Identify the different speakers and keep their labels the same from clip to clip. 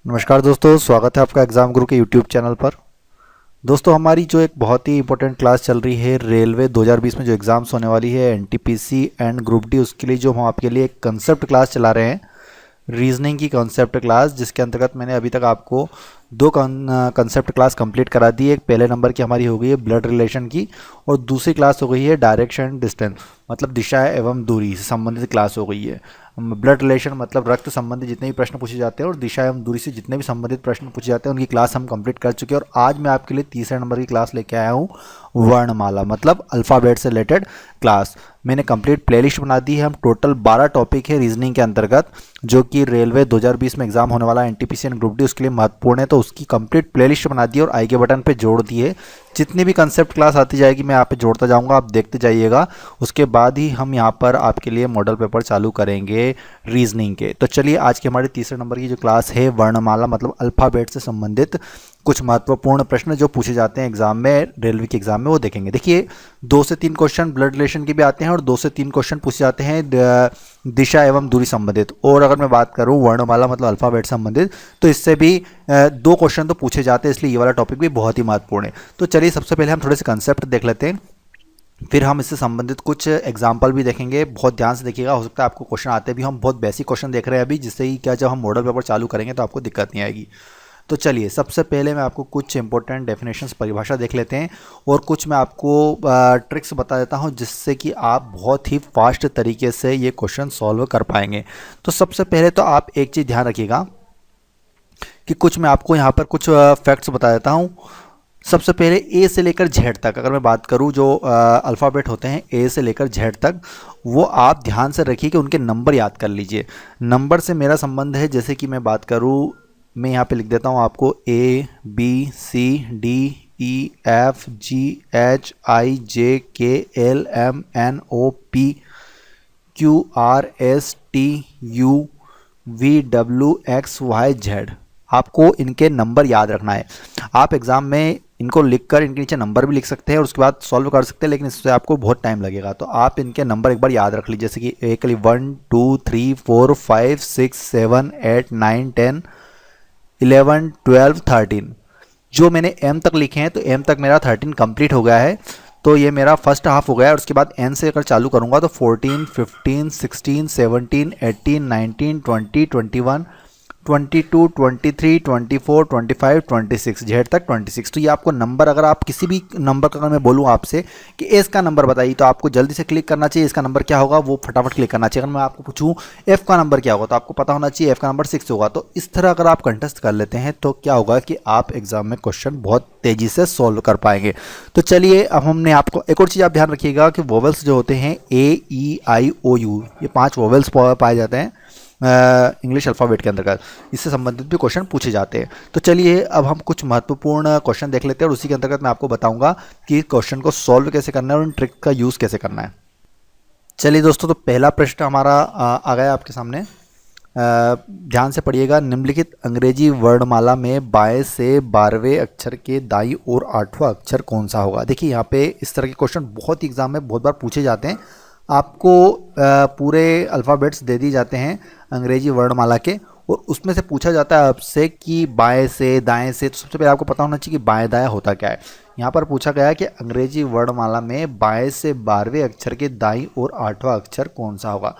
Speaker 1: नमस्कार दोस्तों, स्वागत है आपका एग्ज़ाम गुरु के यूट्यूब चैनल पर। दोस्तों, हमारी जो एक बहुत ही इंपॉर्टेंट क्लास चल रही है रेलवे 2020 में जो एग्ज़ाम्स होने वाली है एनटीपीसी एंड ग्रुप डी, उसके लिए जो हम आपके लिए एक कंसेप्ट क्लास चला रहे हैं, रीजनिंग की कंसेप्ट क्लास, जिसके अंतर्गत मैंने अभी तक आपको दो कंसेप्ट क्लास कंप्लीट करा दी है। एक पहले नंबर की हमारी हो गई है ब्लड रिलेशन की, और दूसरी क्लास हो गई है डायरेक्शन एंड डिस्टेंस, मतलब दिशा एवं दूरी से संबंधित क्लास हो गई है। ब्लड रिलेशन मतलब रक्त संबंधी जितने भी प्रश्न पूछे जाते हैं, और दिशा एवं दूरी से जितने भी संबंधित प्रश्न पूछे जाते हैं उनकी क्लास हम कंप्लीट कर चुके हैं। और आज मैं आपके लिए तीसरे नंबर की क्लास लेके आया हूँ, वर्णमाला मतलब अल्फ़ाबेट से रिलेटेड क्लास। मैंने कंप्लीट प्लेलिस्ट बना दी है। हम टोटल 12 टॉपिक है रीजनिंग के अंतर्गत, जो कि रेलवे 2020 में एग्जाम होने वाला है एनटीपीसी एंड ग्रुप डी, उसके लिए महत्वपूर्ण है। तो उसकी कंप्लीट प्लेलिस्ट बना दी और आई के बटन पे जोड़ दिए। जितनी भी कंसेप्ट क्लास आती जाएगी मैं यहाँ पे जोड़ता जाऊँगा, आप देखते जाइएगा। उसके बाद ही हम यहाँ पर आपके लिए मॉडल पेपर चालू करेंगे रीजनिंग के। तो चलिए, आज की हमारी तीसरे नंबर की जो क्लास है वर्णमाला मतलब अल्फ़ाबेट से संबंधित कुछ महत्वपूर्ण प्रश्न जो पूछे जाते हैं एग्जाम में, रेलवे के एग्जाम में, वो देखेंगे। देखिए, 2 से 3 क्वेश्चन ब्लड रिलेशन के भी आते हैं और 2 से 3 क्वेश्चन पूछे जाते हैं दिशा एवं दूरी संबंधित। और अगर मैं बात करूं वर्णमाला मतलब अल्फ़ाबेट संबंधित, तो इससे भी 2 क्वेश्चन तो पूछे जाते हैं, इसलिए ये वाला टॉपिक भी बहुत ही महत्वपूर्ण है। तो चलिए, सबसे पहले हम थोड़े से कंसेप्ट देख लेते हैं, फिर हम इससे संबंधित कुछ एग्जाम्पल भी देखेंगे। बहुत ध्यान से देखिएगा, हो सकता है आपको क्वेश्चन आते भी। हम बहुत बेसिक क्वेश्चन देख रहे हैं अभी, जिससे कि क्या जब हम मॉडल पेपर चालू करेंगे तो आपको दिक्कत नहीं आएगी। तो चलिए, सबसे पहले मैं आपको कुछ इंपॉर्टेंट डेफिनेशंस परिभाषा देख लेते हैं, और कुछ मैं आपको ट्रिक्स बता देता हूं, जिससे कि आप बहुत ही फास्ट तरीके से ये क्वेश्चन सॉल्व कर पाएंगे। तो सबसे पहले तो आप एक चीज़ ध्यान रखिएगा कि कुछ मैं आपको यहाँ पर कुछ फैक्ट्स बता देता हूँ। सबसे पहले ए से लेकर जेड तक अगर मैं बात करूं, जो अल्फ़ाबेट होते हैं ए से लेकर जेड तक, वो आप ध्यान से रखिए कि उनके नंबर याद कर लीजिए। नंबर से मेरा संबंध है, जैसे कि मैं बात करूं, मैं यहाँ पे लिख देता हूँ आपको A B C D E F G H I J K L M N O P Q R S T U V W X Y Z. आपको इनके नंबर याद रखना है। आप एग्ज़ाम में इनको लिखकर इनके नीचे नंबर भी लिख सकते हैं और उसके बाद सॉल्व कर सकते हैं, लेकिन इससे आपको बहुत टाइम लगेगा। तो आप इनके नंबर एक बार याद रख लीजिए, जैसे कि एक 1 2 3 4 5 6 7 8 9 10 11 12 13। जो मैंने एम तक लिखे हैं, तो एम तक मेरा 13 कंप्लीट हो गया है। तो ये मेरा फर्स्ट हाफ हो गया है। और उसके बाद एन से अगर चालू करूँगा तो 14 15 16 17 18 19 20 21 22 23 24 25 26 जेड तक 26। तो ये आपको नंबर, अगर आप किसी भी नंबर का, अगर मैं बोलूँ आपसे कि एस का नंबर बताइए, तो आपको जल्दी से क्लिक करना चाहिए। इसका नंबर क्या होगा वो फटाफट क्लिक करना चाहिए। अगर मैं आपको पूछूं एफ का नंबर क्या होगा, तो आपको पता होना चाहिए एफ का नंबर 6 होगा। तो इस तरह अगर आप कंटेस्ट कर लेते हैं तो क्या होगा कि आप एग्जाम में क्वेश्चन बहुत तेजी से सॉल्व कर पाएंगे। तो चलिए, अब हमने आपको एक और चीज़ आप ध्यान रखिएगा कि वोवेल्स जो होते हैं ए ई आई ओ यू, ये 5 वोवेल्स पाए जाते हैं इंग्लिश अल्फ़ाबेट के अंतर्गत। इससे संबंधित भी क्वेश्चन पूछे जाते हैं। तो चलिए, अब हम कुछ महत्वपूर्ण क्वेश्चन देख लेते हैं, और उसी के अंतर्गत मैं आपको बताऊंगा कि क्वेश्चन को सॉल्व कैसे करना है और इन ट्रिक का यूज़ कैसे करना है। चलिए दोस्तों, तो पहला प्रश्न हमारा आ गया आपके सामने। ध्यान से पढ़िएगा। निम्नलिखित अंग्रेजी वर्णमाला में बाएं से 12वें अक्षर के दाईं ओर 8वां अक्षर कौन सा होगा। देखिए, यहाँ पे इस तरह के क्वेश्चन बहुत ही एग्जाम में बहुत बार पूछे जाते हैं। आपको पूरे अल्फ़ाबेट्स दे दी जाते हैं अंग्रेजी वर्णमाला के, और उसमें से पूछा जाता है आपसे कि बाएं से दाएं से। तो सबसे पहले आपको पता होना चाहिए कि बाएं दाएं होता क्या है। यहाँ पर पूछा गया है कि अंग्रेजी वर्णमाला में बाएं से 12वें अक्षर के दाईं और 8वां अक्षर कौन सा होगा।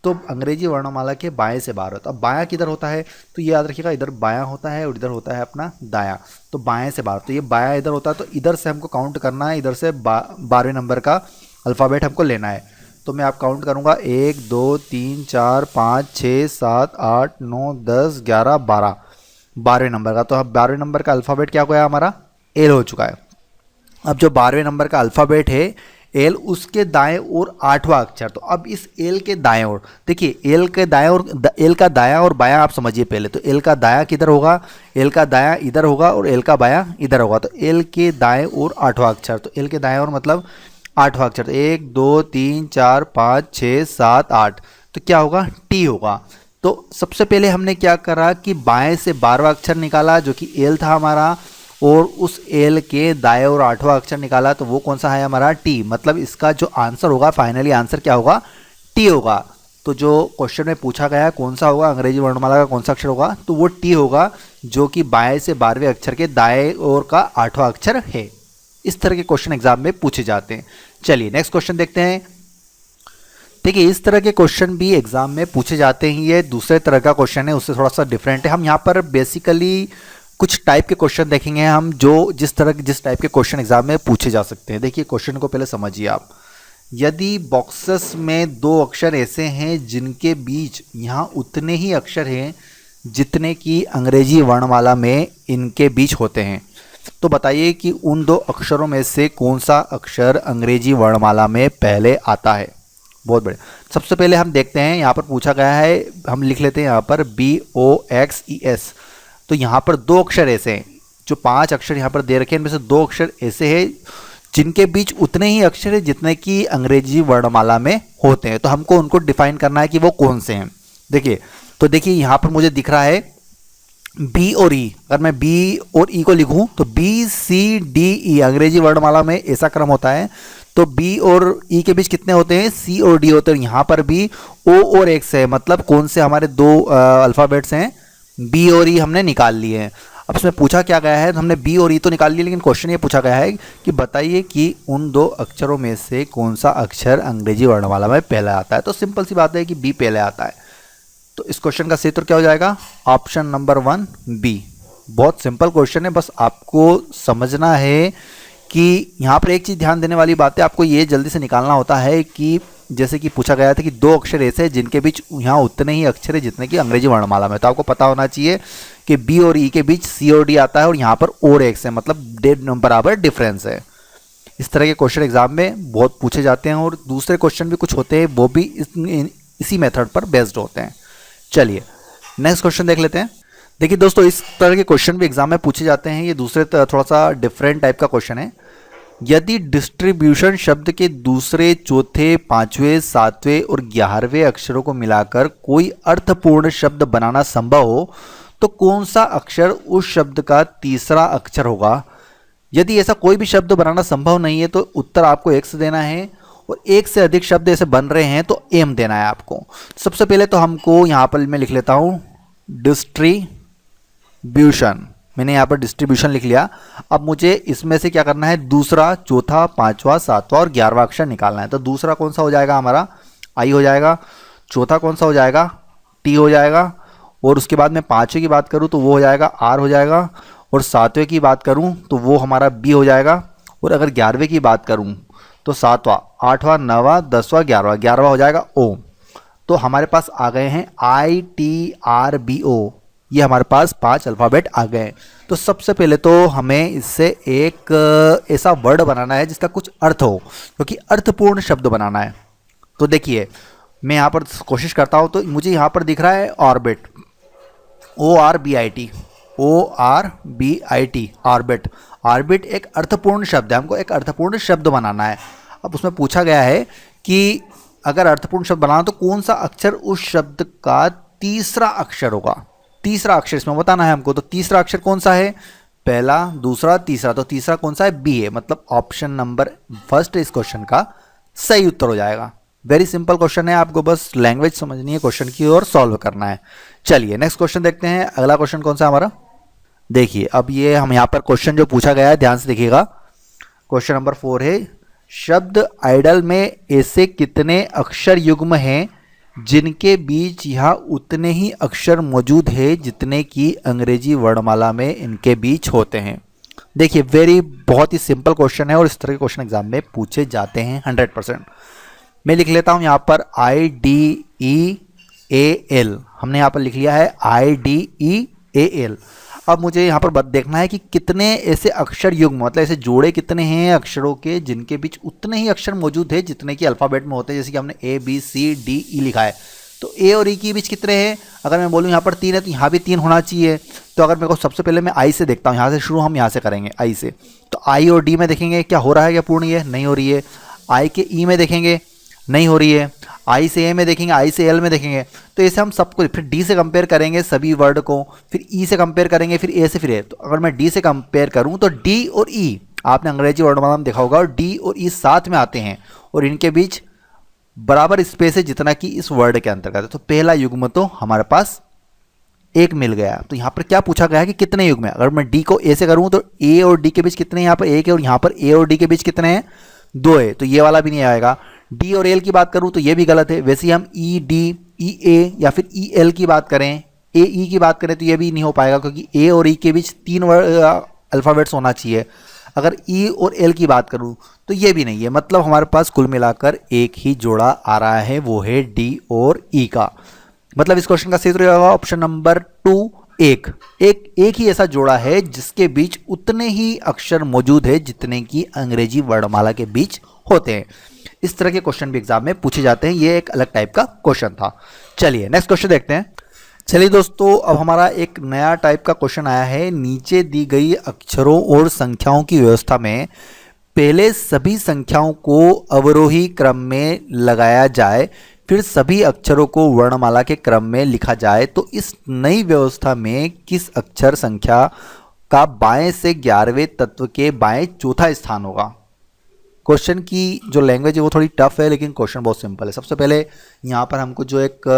Speaker 1: तो अंग्रेजी वर्णमाला के बाएं से 12 होता है। अब बायां किधर होता है, तो ये याद रखिएगा, इधर बायां होता है और इधर होता है अपना दायां। तो बाएं से 12, तो ये बायां इधर होता है, तो इधर से हमको काउंट करना है, इधर से 12वें नंबर का अल्फ़ाबेट हमको लेना है। तो मैं आप काउंट करूँगा 1 2 3 4 5 6 7 8 9 10 11 12, 12वें नंबर का। तो अब 12वें नंबर का अल्फ़ाबेट क्या हो गया हमारा, एल हो चुका है। अब जो 12वें नंबर का अल्फ़ाबेट है एल, उसके दाएं ओर 8वां अक्षर। तो अब इस एल के दाएं ओर देखिए, एल के दाएं ओर, एल का दायां और बायां आप समझिए पहले। तो एल का दायां किधर होगा, एल का दायां इधर होगा और एल का बायां इधर होगा। तो एल के दाएं ओर 8वां अक्षर, तो एल के दाएं ओर मतलब 8वां अक्षर। 1 2 3 4 5 6 7 8, तो क्या होगा, टी होगा। तो सबसे पहले हमने क्या करा कि बाएं से 12वां अक्षर निकाला, जो कि एल था हमारा, और उस एल के दाएं और 8वां अक्षर निकाला। तो वो कौन सा है हमारा, टी। मतलब इसका जो आंसर होगा, फाइनली आंसर क्या होगा, टी होगा। तो जो क्वेश्चन में पूछा गया है कौन सा होगा अंग्रेजी वर्णमाला का कौन सा अक्षर होगा, तो वो टी होगा, जो कि बाएं से 12वें अक्षर के दाएं ओर का 8वां अक्षर है। इस तरह के क्वेश्चन एग्जाम में पूछे जाते हैं। चलिए नेक्स्ट क्वेश्चन देखते हैं। देखिए इस तरह के क्वेश्चन भी एग्जाम में पूछे जाते हैं। ये दूसरे तरह का क्वेश्चन है, उससे थोड़ा सा डिफरेंट है। हम यहाँ पर बेसिकली कुछ टाइप के क्वेश्चन देखेंगे हम, जो जिस टाइप के क्वेश्चन एग्जाम में पूछे जा सकते हैं। देखिए क्वेश्चन को पहले समझिए आप। यदि बॉक्सेस में 2 अक्षर ऐसे हैं जिनके बीच यहाँ उतने ही अक्षर हैं जितने कि अंग्रेजी वर्णमाला में इनके बीच होते हैं, तो बताइए कि उन 2 अक्षरों में से कौन सा अक्षर अंग्रेजी वर्णमाला में पहले आता है। बहुत बढ़िया। सबसे पहले हम देखते हैं, यहाँ पर पूछा गया है, हम लिख लेते हैं यहाँ पर BOXES। तो यहाँ पर 2 अक्षर ऐसे हैं, जो 5 अक्षर यहाँ पर दे रखे हैं, इनमें से 2 अक्षर ऐसे हैं जिनके बीच उतने ही अक्षर हैं जितने कि अंग्रेजी वर्णमाला में होते हैं। तो हमको उनको डिफाइन करना है कि वो कौन से हैं। देखिए तो देखिए यहाँ पर मुझे दिख रहा है बी और ई। अगर मैं बी और ई को लिखूं तो BCDE अंग्रेजी वर्णमाला में ऐसा क्रम होता है। तो बी और ई के बीच कितने होते हैं, C और D होते हैं। यहाँ पर भी O और X है, मतलब कौन से हमारे 2 अल्फ़ाबेट्स हैं, बी और ई हमने निकाल लिए हैं। अब इसमें पूछा क्या गया है, तो हमने बी और ई तो निकाल लिया, लेकिन क्वेश्चन ये पूछा गया है कि बताइए कि उन 2 अक्षरों में से कौन सा अक्षर अंग्रेजी वर्णमाला में पहले आता है। तो सिंपल सी बात है कि बी पहले आता है। तो इस क्वेश्चन का सही उत्तर क्या हो जाएगा, ऑप्शन नंबर 1 बी। बहुत सिंपल क्वेश्चन है, बस आपको समझना है कि यहाँ पर एक चीज़ ध्यान देने वाली बात है, आपको ये जल्दी से निकालना होता है कि जैसे कि पूछा गया था कि 2 अक्षर ऐसे हैं जिनके बीच यहाँ उतने ही अक्षर है जितने कि अंग्रेजी वर्णमाला में। तो आपको पता होना चाहिए कि बी और ई के बीच C और D आता है और यहाँ पर और X है, मतलब बराबर डिफरेंस है। इस तरह के क्वेश्चन एग्जाम में बहुत पूछे जाते हैं और दूसरे क्वेश्चन भी कुछ होते हैं, वो भी इसी मेथड पर बेस्ड होते हैं। चलिए नेक्स्ट क्वेश्चन देख लेते हैं। देखिए दोस्तों इस तरह के क्वेश्चन भी एग्जाम में पूछे जाते हैं। ये दूसरे थोड़ा सा डिफरेंट टाइप का क्वेश्चन है। यदि डिस्ट्रीब्यूशन शब्द के दूसरे, चौथे, 5वें, 7वें और 11वें अक्षरों को मिलाकर कोई अर्थपूर्ण शब्द बनाना संभव हो तो कौन सा अक्षर उस शब्द का तीसरा अक्षर होगा। यदि ऐसा कोई भी शब्द बनाना संभव नहीं है तो उत्तर आपको X देना है, और 1 से अधिक शब्द ऐसे बन रहे हैं तो M देना है आपको। सबसे पहले तो हमको यहाँ पर मैं लिख लेता हूँ डिस्ट्रीब्यूशन। मैंने यहाँ पर डिस्ट्रीब्यूशन लिख लिया। अब मुझे इसमें से क्या करना है, दूसरा, चौथा, 5वां, 7वां और 11वां अक्षर निकालना है। तो दूसरा कौन सा हो जाएगा हमारा, I हो जाएगा। चौथा कौन सा हो जाएगा, T हो जाएगा। और उसके बाद मैं 5वें की बात करूँ तो वो हो जाएगा R हो जाएगा। और 7वें की बात करूँ तो वो हमारा B हो जाएगा। और अगर 11वें की बात करूँ तो 7वां, 8वां, 9वां, 10वां, 11वां हो जाएगा O। तो हमारे पास आ गए हैं ITRBO, ये हमारे पास 5 अल्फ़ाबेट आ गए। तो सबसे पहले तो हमें इससे एक ऐसा वर्ड बनाना है जिसका कुछ अर्थ हो, क्योंकि अर्थपूर्ण शब्द बनाना है। तो देखिए मैं यहाँ पर कोशिश करता हूँ। तो मुझे यहाँ पर दिख रहा है orbit, ORBIT, ORBIT, orbit. Orbit एक अर्थपूर्ण शब्द है, हमको एक अर्थपूर्ण शब्द बनाना है। अब उसमें पूछा गया है कि अगर अर्थपूर्ण शब्द बनाना तो कौन सा अक्षर उस शब्द का तीसरा अक्षर होगा। तीसरा अक्षर इसमें बताना है हमको। तो तीसरा अक्षर कौन सा है, पहला, दूसरा, तीसरा। तो तीसरा कौन सा है, बी है, मतलब ऑप्शन नंबर 1 इस क्वेश्चन का सही उत्तर हो जाएगा। वेरी सिंपल क्वेश्चन है, आपको बस लैंग्वेज समझनी है क्वेश्चन की और सॉल्व करना है। चलिए नेक्स्ट क्वेश्चन देखते हैं। अगला क्वेश्चन कौन सा हमारा, देखिए अब ये हम यहाँ पर क्वेश्चन जो पूछा गया है ध्यान से देखिएगा। क्वेश्चन नंबर 4 है, शब्द आइडल में ऐसे कितने अक्षर युग्म हैं जिनके बीच यहाँ उतने ही अक्षर मौजूद है जितने कि अंग्रेजी वर्णमाला में इनके बीच होते हैं। देखिए बहुत ही सिंपल क्वेश्चन है और इस तरह के क्वेश्चन एग्जाम में पूछे जाते हैं 100%। मैं लिख लेता हूँ यहाँ पर IDEAL, हमने यहाँ पर लिख लिया है IDEAL। अब मुझे यहाँ पर देखना है कि कितने ऐसे अक्षर युग्म, मतलब ऐसे जोड़े कितने हैं अक्षरों के जिनके बीच उतने ही अक्षर मौजूद है जितने कि अल्फ़ाबेट में होते हैं। जैसे कि हमने ABCDE लिखा है, तो A और E के बीच कितने हैं। अगर मैं बोलूँ यहाँ पर 3 है तो यहाँ भी 3 होना चाहिए। तो अगर मेरे को सबसे पहले मैं I से देखता हूँ, यहाँ से शुरू हम यहाँ से करेंगे I से। तो I और D में देखेंगे क्या हो रहा है, क्या पूर्ण ये नहीं हो रही है। I के E में देखेंगे नहीं हो रही है। I से A में देखेंगे, I से L में देखेंगे। तो ऐसे हम सबको फिर D से कंपेयर करेंगे सभी वर्ड को, फिर E से कंपेयर करेंगे, फिर A से, फिर A। तो अगर मैं D से कंपेयर करूं तो D और E, आपने अंग्रेजी वर्णमाला में देखा होगा, और D और E साथ में आते हैं और इनके बीच बराबर स्पेस है जितना कि इस वर्ड के अंतर्गत है। तो पहला युग्म तो हमारे पास एक मिल गया। तो यहां पर क्या पूछा गया है कि कितने युग्म है। अगर मैं डी को ए से करूं तो ए और डी के बीच कितने, यहां पर एक है और यहां पर ए और डी के बीच कितने हैं, दो है, तो ये वाला भी नहीं आएगा। डी और एल की बात करूं तो ये भी गलत है। वैसे ही हम ई डी, ई ए या फिर ई एल की बात करें, ए ई की बात करें तो ये भी नहीं हो पाएगा, क्योंकि ए और ई के बीच 3 अल्फाबेट्स होना चाहिए। अगर ई और एल की बात करूं तो ये भी नहीं है। मतलब हमारे पास कुल मिलाकर एक ही जोड़ा आ रहा है, वो है डी और ई का। मतलब इस क्वेश्चन का सही उत्तर होगा ऑप्शन नंबर 2, एक ही ऐसा जोड़ा है जिसके बीच उतने ही अक्षर मौजूद है जितने की अंग्रेजी वर्णमाला के बीच होते हैं। इस तरह के क्वेश्चन भी एग्जाम में पूछे जाते हैं। ये एक अलग टाइप का क्वेश्चन था। चलिए नेक्स्ट क्वेश्चन देखते हैं। चलिए दोस्तों, अब हमारा एक नया टाइप का क्वेश्चन आया है। नीचे दी गई अक्षरों और संख्याओं की व्यवस्था में पहले सभी संख्याओं को अवरोही क्रम में लगाया जाए, फिर सभी अक्षरों को वर्णमाला के क्रम में लिखा जाए, तो इस नई व्यवस्था में किस अक्षर संख्या का बाएं से 11वें तत्व के बाएं चौथा स्थान होगा। क्वेश्चन की जो लैंग्वेज है वो थोड़ी टफ है, लेकिन क्वेश्चन बहुत सिंपल है। सबसे पहले यहाँ पर हमको जो एक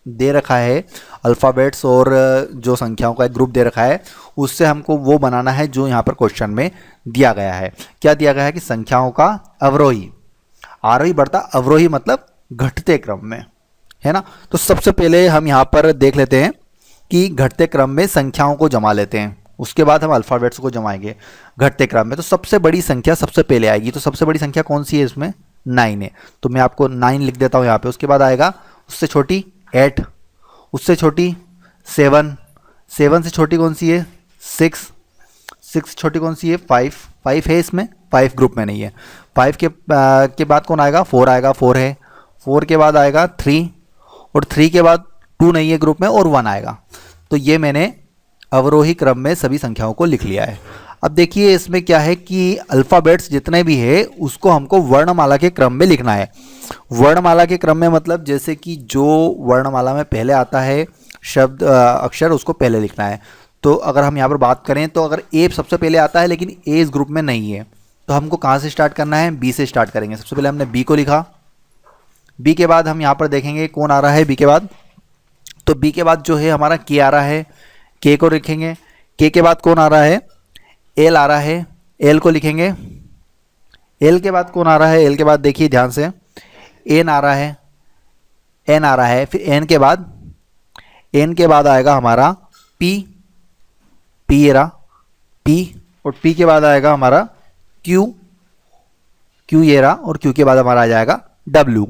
Speaker 1: दे रखा है अल्फ़ाबेट्स और जो संख्याओं का एक ग्रुप दे रखा है, उससे हमको वो बनाना है जो यहाँ पर क्वेश्चन में दिया गया है। क्या दिया गया है कि संख्याओं का अवरोही, आरोही बढ़ता, अवरोही मतलब घटते क्रम में, है ना। तो सबसे पहले हम यहाँ पर देख लेते हैं कि घटते क्रम में संख्याओं को जमा लेते हैं, उसके बाद हम अल्फ़ाबेट्स को जमाएंगे घटते क्रम में। तो सबसे बड़ी संख्या सबसे पहले आएगी। तो सबसे बड़ी संख्या कौन सी है इसमें, 9 है। तो मैं आपको 9 लिख देता हूँ यहाँ पे। उसके बाद आएगा उससे छोटी 8, उससे छोटी 7, 7 से छोटी कौन सी है 6, 6 से छोटी कौन सी है 5, 5 है इसमें, 5 ग्रुप में नहीं है। 5 के बाद कौन आएगा, 4 आएगा, 4 है। 4 के बाद आएगा 3, और 3 के बाद 2 नहीं है ग्रुप में, और 1 आएगा। तो ये मैंने अवरोही क्रम में सभी संख्याओं को लिख लिया है। अब देखिए इसमें क्या है कि अल्फ़ाबेट्स जितने भी है उसको हमको वर्णमाला के क्रम में लिखना है। वर्णमाला के क्रम में मतलब जैसे कि जो वर्णमाला में पहले आता है शब्द अक्षर, उसको पहले लिखना है। तो अगर हम यहाँ पर बात करें तो अगर ए सबसे पहले आता है लेकिन ए इस ग्रुप में नहीं है, तो हमको कहाँ से स्टार्ट करना है, बी से स्टार्ट करेंगे। सबसे पहले हमने बी को लिखा। बी के बाद हम यहाँ पर देखेंगे कौन आ रहा है बी के बाद। तो बी के बाद जो है हमारा के आ रहा है, के को लिखेंगे। के बाद कौन आ रहा है, एल आ रहा है, एल को लिखेंगे। एल के बाद कौन आ रहा है, एल के बाद देखिए ध्यान से, एन आ रहा है, एन आ रहा है। फिर एन के बाद आएगा हमारा पी, पी ये रहा पी, और पी के बाद आएगा हमारा क्यू, क्यू ये रहा, और क्यू के बाद हमारा आ जाएगा डब्ल्यू।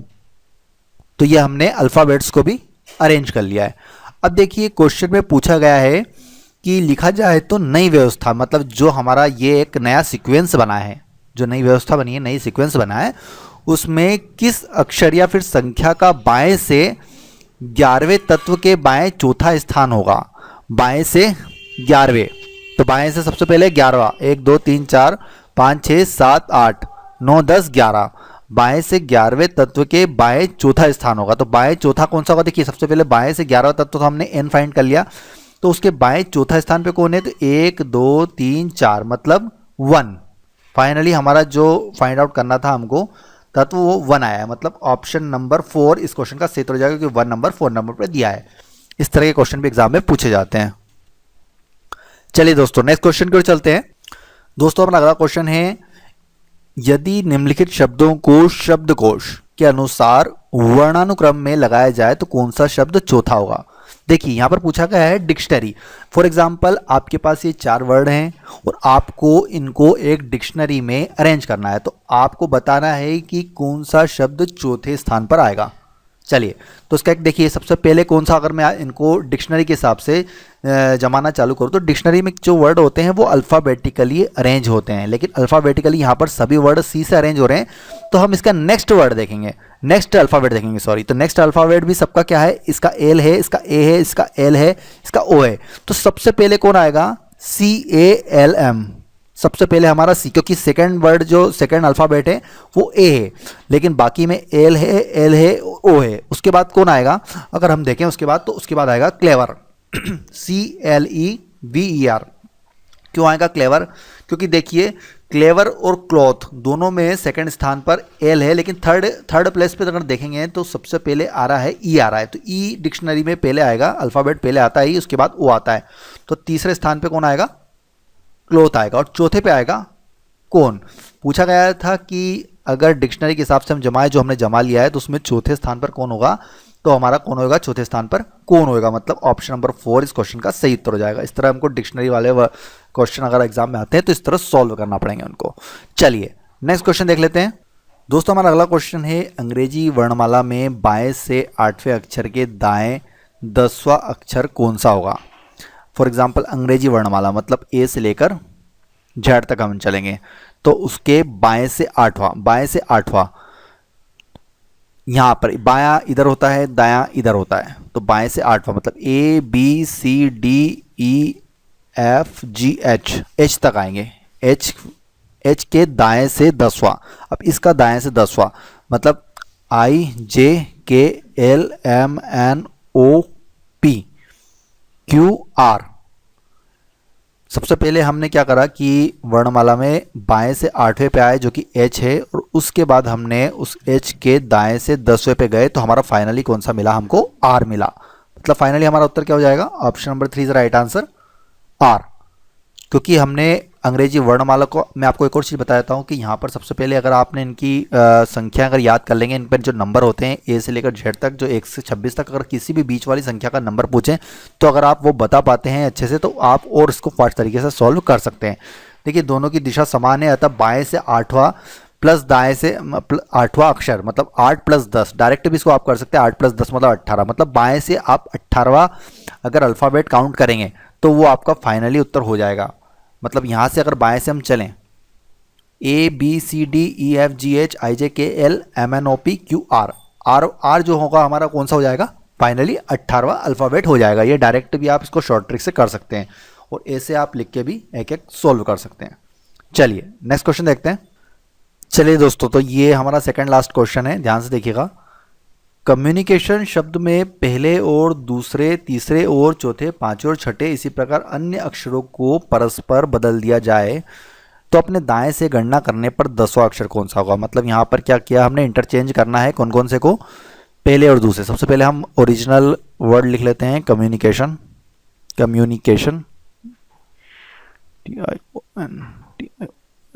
Speaker 1: तो ये हमने अल्फ़ाबेट्स को भी अरेंज कर लिया है। अब देखिए क्वेश्चन में पूछा गया है कि लिखा जाए तो नई व्यवस्था, मतलब जो हमारा ये एक नया सीक्वेंस बना है, जो नई व्यवस्था बनी है, नई सीक्वेंस बना है, उसमें किस अक्षर या फिर संख्या का बाएं से 11वें तत्व के बाएं चौथा स्थान होगा। बाएं से 11वें, तो बाएं से सबसे पहले 11वां, 1 2 3 4 5 6 7 8 9 10 11, बाएं से 11वें तत्व के बाएं चौथा स्थान होगा। तो बाएं चौथा कौन सा होगा, देखिए सबसे पहले बाएं से 11वां तत्व तो हमने एन फाइंड कर लिया, तो उसके बाएं चौथा स्थान पे कौन है, तो 1 2 3 4 मतलब 1। फाइनली हमारा जो फाइंड आउट करना था हमको तत्व वो 1 आया है। मतलब ऑप्शन नंबर 4 इस क्वेश्चन का सही उत्तर हो जाएगा, क्योंकि 1 नंबर 4 नंबर पर दिया है। इस तरह के क्वेश्चन भी एग्जाम में पूछे जाते हैं। चलिए दोस्तों नेक्स्ट क्वेश्चन की ओर चलते हैं। दोस्तों अपना अगला क्वेश्चन है, यदि निम्नलिखित शब्दों को शब्दकोश के अनुसार वर्णानुक्रम में लगाया जाए तो कौन सा शब्द चौथा होगा। देखिए यहाँ पर पूछा गया है डिक्शनरी। फॉर एग्जाम्पल आपके पास ये 4 वर्ड हैं और आपको इनको एक डिक्शनरी में अरेंज करना है, तो आपको बताना है कि कौन सा शब्द चौथे स्थान पर आएगा। चलिए तो इसका एक देखिए, सबसे पहले कौन सा, अगर मैं इनको डिक्शनरी के हिसाब से जमाना चालू करूँ तो डिक्शनरी में जो वर्ड होते हैं वो अल्फ़ाबेटिकली अरेंज होते हैं, लेकिन अल्फ़ाबेटिकली यहाँ पर सभी वर्ड सी से अरेंज हो रहे हैं। तो हम इसका नेक्स्ट वर्ड देखेंगे, नेक्स्ट अल्फ़ाबेट देखेंगे, सॉरी। तो नेक्स्ट अल्फ़ाबेट भी सबका क्या है, इसका एल है, इसका ए है, इसका एल है, इसका ओ है। तो सबसे पहले कौन आएगा, CALM, सबसे पहले हमारा सी, क्योंकि सेकंड वर्ड जो सेकंड अल्फ़ाबेट है वो ए है, लेकिन बाकी में एल है, एल है, ओ है। उसके बाद कौन आएगा, अगर हम देखें उसके बाद, तो उसके बाद आएगा क्लेवर, CLEVER। क्यों आएगा क्लेवर? क्योंकि देखिए क्लेवर और क्लॉथ दोनों में सेकंड स्थान पर एल है, लेकिन थर्ड प्लेस पे अगर देखेंगे तो सबसे पहले आ रहा है ई आ रहा है, तो ई डिक्शनरी में पहले आएगा, अल्फ़ाबेट पहले आता है ई, उसके बाद ओ आता है। तो तीसरे स्थान पे कौन आएगा? क्लॉथ आएगा। और चौथे पे आएगा कौन? पूछा गया था कि अगर डिक्शनरी के हिसाब से हम जमाए, जो हमने जमा लिया है, तो उसमें चौथे स्थान पर कौन होगा? तो हमारा कौन होगा? चौथे स्थान पर कौन होगा, मतलब ऑप्शन नंबर 4 इस क्वेश्चन का सही उत्तर हो जाएगा। इस तरह हमको डिक्शनरी वाले क्वेश्चन अगर एग्जाम में आते हैं तो इस तरह सॉल्व करना पड़ेंगे उनको। चलिए नेक्स्ट क्वेश्चन देख लेते हैं। दोस्तों हमारा अगला क्वेश्चन है, अंग्रेजी वर्णमाला में बाएं से 8वें अक्षर के दाएं 10वां अक्षर कौन सा होगा? फॉर एग्जाम्पल अंग्रेजी वर्णमाला मतलब ए से लेकर जेड तक हम चलेंगे, तो उसके बाएं से 8वां यहां पर बायां इधर होता है, दायां इधर होता है, तो बाएं से 8वां मतलब A B C D E F G H तक आएंगे। एच के दाएं से 10वां। अब इसका दाएं से 10वां मतलब I J K L M N O P Q R. सबसे पहले हमने क्या करा कि वर्णमाला में बाएं से 8वें पे आए जो कि एच है, और उसके बाद हमने उस एच के दाएं से 10वें पे गए, तो हमारा फाइनली कौन सा मिला? हमको आर मिला। मतलब फाइनली हमारा उत्तर क्या हो जाएगा? Option number 3 is right answer, R. क्योंकि हमने अंग्रेजी वर्णमाला को, मैं आपको एक और चीज़ बता देता हूँ कि यहाँ पर सबसे पहले अगर आपने इनकी संख्या अगर याद कर लेंगे, इन पर जो नंबर होते हैं ए से लेकर जेड तक, जो 1 से 26 तक, अगर किसी भी बीच वाली संख्या का नंबर पूछें तो अगर आप वो बता पाते हैं अच्छे से, तो आप और इसको फास्ट तरीके से सॉल्व कर सकते हैं। देखिए दोनों की दिशा समान है, अतः बाएँ से 8वां प्लस दाएँ से 8वां अक्षर मतलब 8 + 10, डायरेक्ट भी इसको आप कर सकते हैं। 8 + 10 मतलब 18, मतलब बाएँ से आप 18वां अगर अल्फ़ाबेट काउंट करेंगे तो वो आपका फाइनली उत्तर हो जाएगा। मतलब यहाँ से अगर बाएं से हम चलें, A B C D E F G H I J K L M N O P Q R, R जो होगा हमारा कौन सा हो जाएगा? फाइनली 18वां अल्फ़ाबेट हो जाएगा। ये डायरेक्ट भी आप इसको शॉर्ट ट्रिक से कर सकते हैं, और ऐसे आप लिख के भी एक एक सोल्व कर सकते हैं। चलिए नेक्स्ट क्वेश्चन देखते हैं। चलिए दोस्तों, तो ये हमारा सेकंड लास्ट क्वेश्चन है, ध्यान से देखिएगा। कम्युनिकेशन शब्द में पहले और दूसरे, तीसरे और चौथे, पांचवें और छठे, इसी प्रकार अन्य अक्षरों को परस्पर बदल दिया जाए तो अपने दाएं से गणना करने पर 10वां अक्षर कौन सा होगा? मतलब यहाँ पर क्या किया हमने? इंटरचेंज करना है कौन कौन से को? पहले और दूसरे। सबसे पहले हम ओरिजिनल वर्ड लिख लेते हैं, कम्युनिकेशन,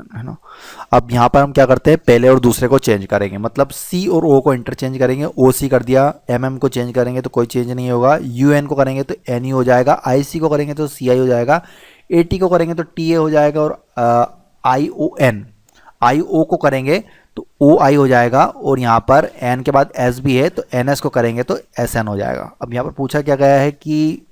Speaker 1: है ना। अब यहाँ पर हम क्या करते हैं? पहले और दूसरे को चेंज करेंगे, मतलब सी और ओ को इंटरचेंज करेंगे। ओ सी कर दिया, एम एम को चेंज करेंगे तो कोई चेंज नहीं होगा, यू एन को करेंगे तो एन ई हो जाएगा, आई सी को करेंगे तो सी आई हो जाएगा, ए टी को करेंगे तो टी ए हो जाएगा, और आई ओ को करेंगे तो ओ आई हो जाएगा, और यहाँ पर एन के बाद एस भी है तो एन एस को करेंगे तो एस एन हो जाएगा। अब यहाँ पर पूछा क्या गया है कि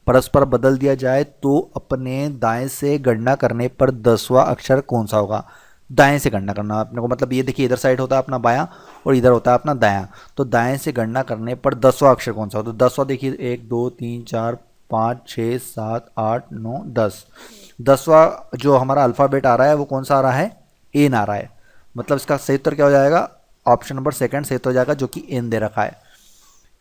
Speaker 1: परस्पर बदल दिया जाए तो अपने दाएं से गणना करने पर 10वां अक्षर कौन सा होगा? दाएं से गणना करना अपने को, मतलब ये देखिए इधर साइड होता है अपना बायां और इधर होता है अपना दायां, तो दाएं से गणना करने पर 10वां अक्षर कौन सा होता है? तो 10वां देखिए 1 2 3 4 5 6 7 8 9 10, 10वां जो हमारा अल्फ़ाबेट आ रहा है वो कौन सा आ रहा है? एन आ रहा है। मतलब इसका सही उत्तर क्या हो जाएगा? ऑप्शन नंबर 2 सही उत्तर हो जाएगा, जो कि एन दे रखा है।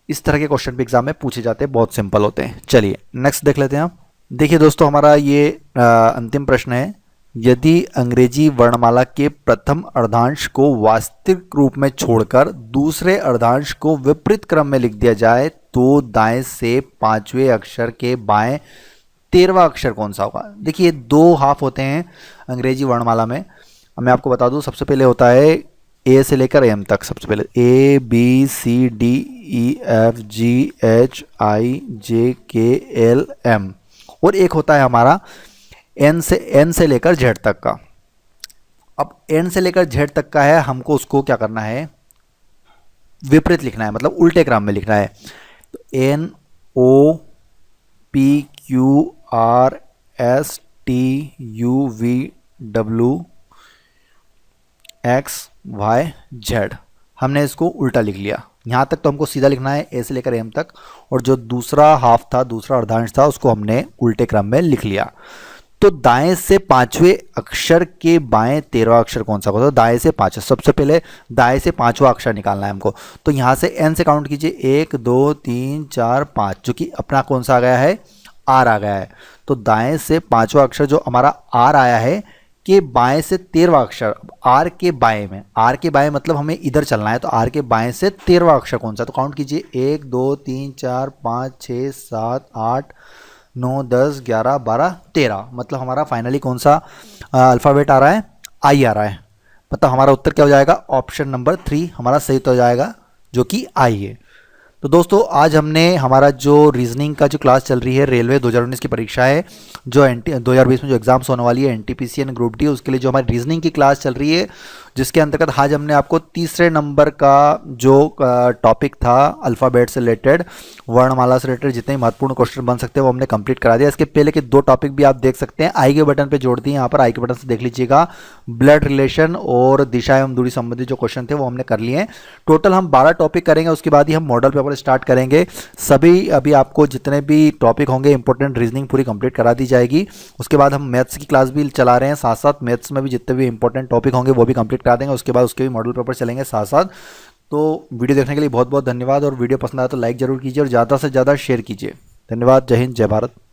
Speaker 1: इस तरह के क्वेश्चन भी एग्जाम में पूछे जाते हैं, बहुत सिंपल होते हैं। चलिए नेक्स्ट देख लेते हैं आप। देखिए दोस्तों, हमारा ये अंतिम प्रश्न है, यदि अंग्रेजी वर्णमाला के प्रथम अर्धांश को वास्तविक रूप में छोड़कर दूसरे अर्धांश को विपरीत क्रम में लिख दिया जाए तो दाएं से 5वें अक्षर के बाएं 13वां अक्षर कौन सा होगा? देखिए 2 हाफ होते हैं अंग्रेजी वर्णमाला में। मैं आपको बता दूं, सबसे पहले होता है ए से लेकर एम तक, सबसे पहले A B C D E F G H I J K L M, और एक होता है हमारा एन से लेकर जेड तक का। अब एन से लेकर जेड तक का है, हमको उसको क्या करना है? विपरीत लिखना है, मतलब उल्टे क्रम में लिखना है। तो N O P Q R S T U V W X Y Z, हमने इसको उल्टा लिख लिया। यहाँ तक तो हमको सीधा लिखना है ए से लेकर एम तक, और जो दूसरा हाफ था, दूसरा अर्धांश था, उसको हमने उल्टे क्रम में लिख लिया। तो दाएं से 5वें अक्षर के बाएं 13वां अक्षर कौन सा होगा? तो दाएं से 5, सबसे पहले दाएं से 5वां अक्षर निकालना है हमको। तो यहाँ से एन से काउंट कीजिए, 1 2 3 4 5, जो कि अपना कौन सा आ गया है? आर आ गया है, तो दाएं से पांचवा अक्षर जो हमारा आर आया है के बाएं से 13वां अक्षर, आर के बाएं में, आर के बाएं मतलब हमें इधर चलना है, तो आर के बाएं से 13वां अक्षर कौन सा, तो काउंट कीजिए 1 2 3 4 5 6 7 8 9 10 11 12 13, मतलब हमारा फाइनली कौन सा अल्फ़ाबेट आ रहा है, आई आ रहा है। मतलब हमारा उत्तर क्या हो जाएगा, ऑप्शन नंबर 3 हमारा सही उत्तर हो जाएगा, जो कि आई है। तो दोस्तों आज हमने हमारा जो रीजनिंग का जो क्लास चल रही है, रेलवे 2019 की परीक्षा है जो 2020 में जो एग्जाम्स होने वाली है एनटीपीसी एंड ग्रुप डी, उसके लिए जो हमारी रीजनिंग की क्लास चल रही है, जिसके अंतर्गत आज हमने आपको तीसरे नंबर का जो टॉपिक था अल्फ़ाबेट से रिलेटेड, वर्णमाला से रिलेटेड जितने महत्वपूर्ण क्वेश्चन बन सकते हैं वो हमने कंप्लीट करा दिया। इसके पहले के 2 टॉपिक भी आप देख सकते हैं, आई के बटन पे जोड़ दिए, यहाँ पर आई के बटन से देख लीजिएगा। ब्लड रिलेशन और दिशा एवं दूरी संबंधित जो क्वेश्चन थे वो हमने कर लिए हैं। टोटल हम 12 टॉपिक करेंगे, उसके बाद ही हम मॉडल पेपर स्टार्ट करेंगे। सभी अभी आपको जितने भी टॉपिक होंगे इंपॉर्टेंट रीजनिंग पूरी कंप्लीट करा दी जाएगी। उसके बाद हम मैथ्स की क्लास भी चला रहे हैं, साथ साथ मैथ्स में भी जितने भी इंपॉर्टेंट टॉपिक होंगे वो भी कंप्लीट करा देंगे। उसके बाद उसके भी मॉडल पेपर चलेंगे साथ साथ। तो वीडियो देखने के लिए बहुत बहुत धन्यवाद, और वीडियो पसंद आया तो लाइक जरूर कीजिए और ज़्यादा से ज़्यादा शेयर कीजिए। धन्यवाद। जय हिंद, जय भारत।